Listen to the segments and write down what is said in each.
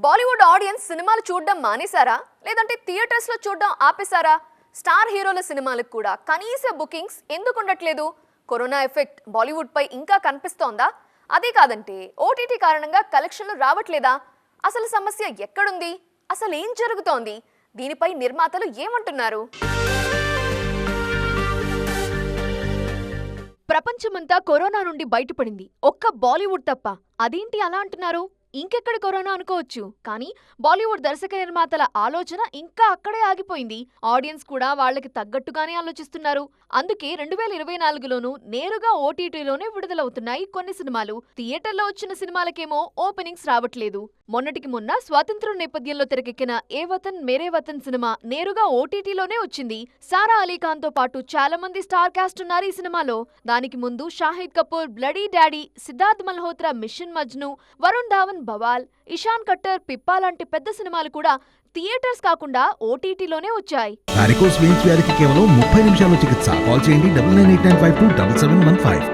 Bollywood audience సినిమాలు చూడడం మానేశారా లేదంటే థియేటర్స్ లో చూడడం ఆపేశారా? స్టార్ హీరోల సినిమాలకు కూడా కనీస బుకింగ్స్ ఎందుకు ఉండట్లేదు? కరోనా ఎఫెక్ట్ బాలీవుడ్ పై ఇంకా కనిపిస్తోందా? అదే కాదంటే ఓటీటీ కారణంగా కలెక్షన్లు రావట్లేదా? అసలు సమస్య ఎక్కడుంది? అసలు ఏం జరుగుతోంది? దీనిపై నిర్మాతలు ఏమంటున్నారు? ప్రపంచమంతా కరోనా నుండి బయటపడింది, ఒక్క బాలీవుడ్ తప్ప. అదేంటి అలా అంటున్నారు? ఇంకెక్కడ కరోనా అనుకోవచ్చు, కానీ బాలీవుడ్ దర్శక నిర్మాతల ఆలోచన ఇంకా అక్కడే ఆగిపోయింది. ఆడియన్స్ కూడా వాళ్ళకి తగ్గట్టుగానే ఆలోచిస్తున్నారు. అందుకే 2024లోనూ నేరుగా ఓటీటీలోనే విడుదలవుతున్నాయి కొన్ని సినిమాలు. థియేటర్లో వచ్చిన సినిమాలకేమో ఓపెనింగ్స్ రావట్లేదు. మొన్నటికి మొన్న స్వాతంత్ర్యం నేపథ్యంలో తెరకెక్కిన ఏ వతన్ మేరే వతన్ సినిమా నేరుగా ఓటీటీలోనే వచ్చింది. సారా అలీ ఖాన్ తో పాటు చాలా మంది స్టార్ కాస్ట్ ఉన్నారు ఈ సినిమాలో. దానికి ముందు Shahid Kapoor bloody daddy, Siddharth Malhotra mission Majnu, Varun Dhawan Bawaal, Ishaan Khatter Pippa లాంటి పెద్ద సినిమాలు కూడా థియేటర్స్ కాకుండా ఓటీటీలోనే వచ్చాయి. వారికోస్ వెయిన్స్ వ్యాధికి కేవలం 30 నిమిషాల్లో చికిత్స. కాల్ చేయండి 9989527715.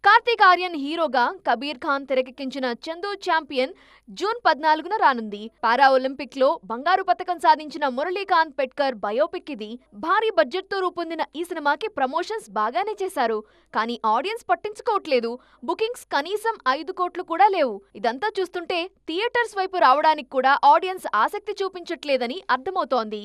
కార్తీక్ ఆర్యన్ హీరోగా కబీర్ ఖాన్ తెరకెక్కించిన చందు ఛాంపియన్ జూన్ 14న రానుంది. పారా ఒలింపిక్ లో బంగారు పతకం సాధించిన మురళీకాంత్ పెట్కర్ బయోపిక్ ఇది. భారీ బడ్జెట్ తో రూపొందిన ఈ సినిమాకి ప్రమోషన్స్ బాగానే చేశారు, కానీ ఆడియన్స్ పట్టించుకోవట్లేదు. బుకింగ్స్ కనీసం 5 కోట్లు కూడా లేవు. ఇదంతా చూస్తుంటే థియేటర్స్ వైపు రావడానికి కూడా ఆడియన్స్ ఆసక్తి చూపించట్లేదని అర్థమవుతోంది.